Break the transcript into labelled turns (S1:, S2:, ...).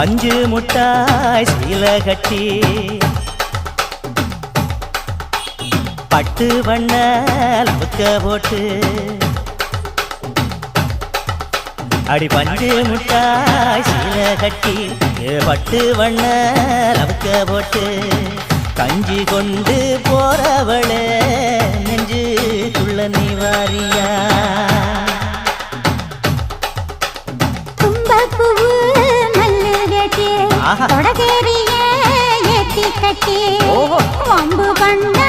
S1: பஞ்சு முட்டாய் சீல கட்டி பட்டு வண்ண லவுக்க போட்டு அடி பஞ்சு முட்டாய் சீல கட்டி பட்டு வண்ண லவுக்க போட்டு கஞ்சி கொண்டு போறவளே நெஞ்சுக்குள்ள நீ வாரியா
S2: தும்பப்பூவு மல்லு கட்டி தொடகேரிய ஏத்தி கட்டி வம்பு பண்ண